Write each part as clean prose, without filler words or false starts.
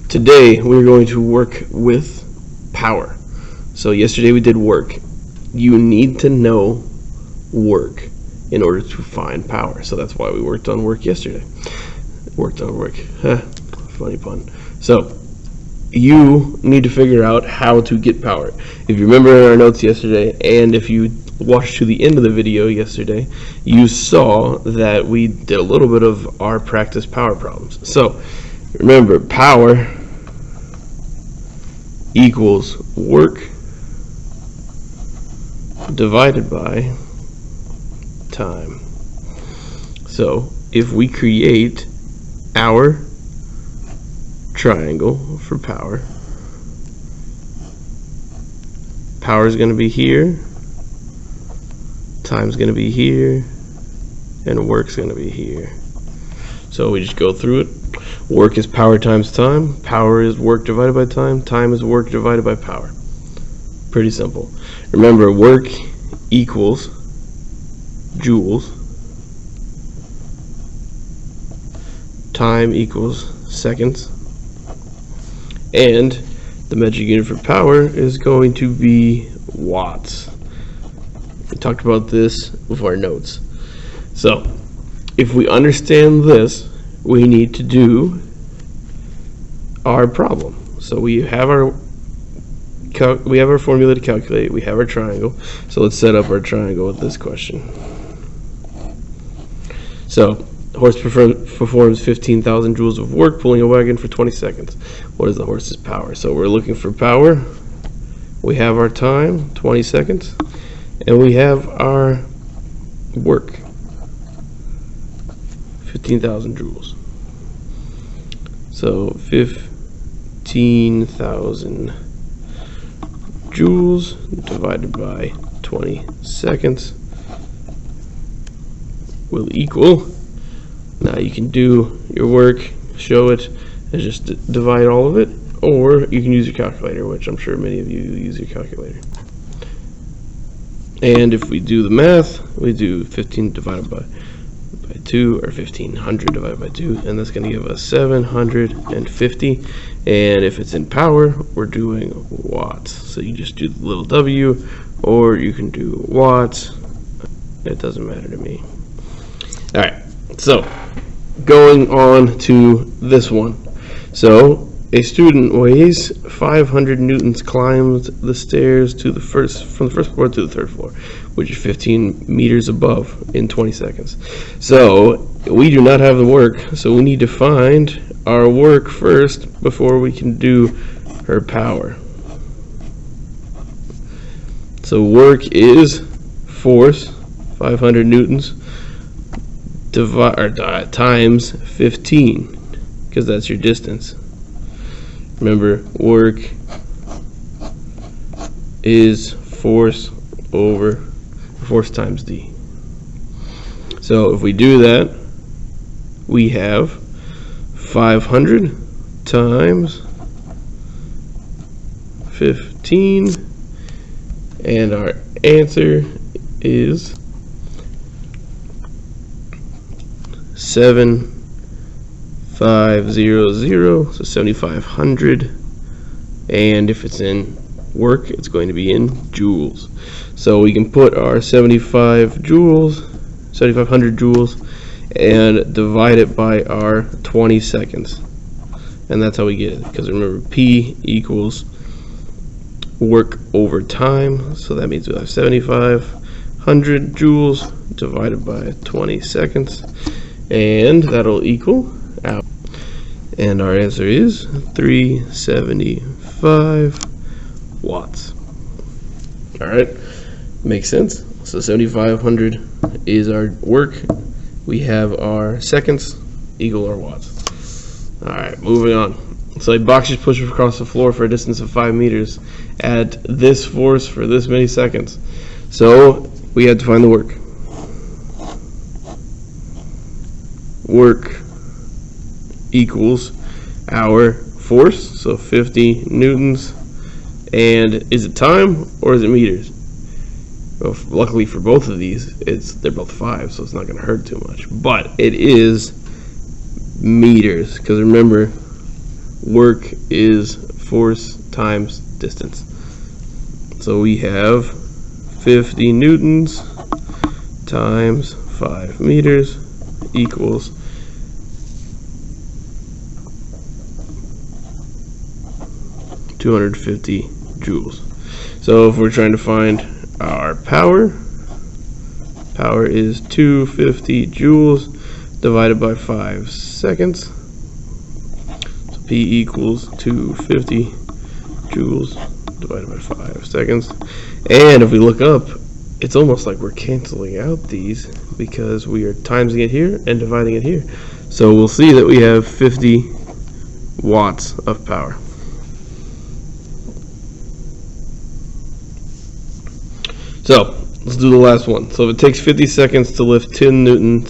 Today we're going to work with power. So yesterday we did work. You need to know work in order to find power. So that's why we worked on work yesterday. Worked on work. Funny pun. So you need to figure out how to get power. If you remember in our notes yesterday, and if you watched to the end of the video yesterday, you saw that we did a little bit of our practice power problems. So remember, power equals work divided by time. So if we create our triangle for power, power is going to be here, time's going to be here, and work's going to be here. So we just go through it. Work is power times time. Power is work divided by time. Time is work divided by power. Pretty simple. Remember, work equals joules. Time equals seconds. And the metric unit for power is going to be watts. We talked about this with our notes. So if we understand this, we need to do our problem. So we have our formula to calculate. We have our triangle. So let's set up our triangle with this question. So the horse performs 15,000 joules of work pulling a wagon for 20 seconds. What is the horse's power? So we're looking for power. We have our time, 20 seconds, and we have our work, 15,000 joules. So 15,000 joules divided by 20 seconds will equal, now you can do your work, show it, and just divide all of it, or you can use your calculator, which I'm sure many of you use your calculator. And if we do the math, we do 15 divided by 2, or 1500 divided by 2, and that's going to give us 750. And if it's in power, we're doing watts. So you just do the little w, or you can do watts. It doesn't matter to me. All right, so going on to this one. So a student weighs 500 newtons, climbs the stairs to the from the first floor to the third floor, which is 15 meters above, in 20 seconds. So we do not have the work, so we need to find our work first before we can do her power. So work is force, 500 newtons, times 15, because that's your distance. Remember, work is force times d. So if we do that, we have 500 times 15, and our answer is 7,500, so 7,500, and if it's in work, it's going to be in joules. So we can put our 7,500 joules, and divide it by our 20 seconds, and that's how we get it. Because remember, P equals work over time, so that means we have 7,500 joules divided by 20 seconds. And that'll equal out. And our answer is 375 watts. All right, makes sense. So 7,500 is our work. We have our seconds equal our watts. All right, moving on. So a box is pushed across the floor for a distance of 5 meters at this force for this many seconds. So we had to find the work. Work equals our force, so 50 newtons, and is it time or is it meters? Well, luckily for both of these, they're both 5, so it's not going to hurt too much, but it is meters, because remember, work is force times distance. So we have 50 newtons times 5 meters equals 250 joules. So if we're trying to find our power is 250 joules divided by 5 seconds. So P equals 250 joules divided by 5 seconds. And if we look up, it's almost like we're canceling out these because we are timesing it here and dividing it here. So we'll see that we have 50 watts of power. So let's do the last one. So if it takes 50 seconds to lift 10 Newton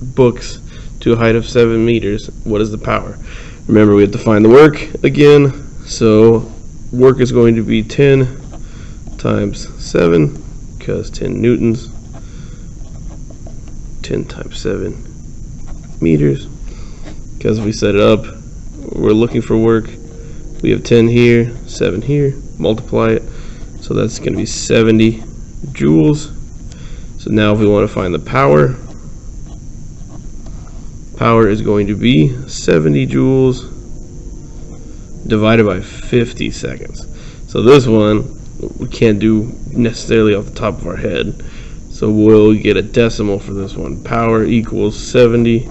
books to a height of 7 meters, what is the power? Remember, we have to find the work again. So work is going to be 10 times 7, because 10 newtons, 10 times 7 meters. Because we set it up, we're looking for work. We have 10 here, 7 here, multiply it. So that's going to be 70 joules. So now if we want to find the power is going to be 70 joules divided by 50 seconds. So this one we can't do necessarily off the top of our head, so we'll get a decimal for this one. Power equals 70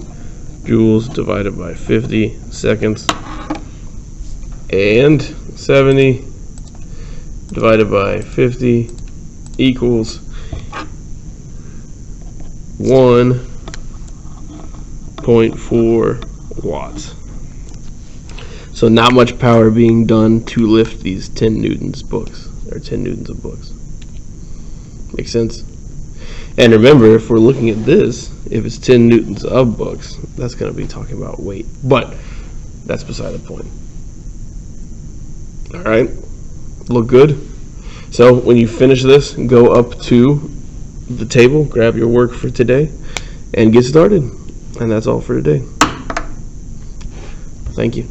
joules divided by 50 seconds, and 70 divided by 50 equals 1.4 watts. So not much power being done to lift these 10 newtons books, or 10 newtons of books. Make sense? And remember, if we're looking at this, if it's 10 newtons of books, that's going to be talking about weight. But that's beside the point. All right? Look good? So when you finish this, go up to the table, grab your work for today, and get started. And that's all for today. Thank you.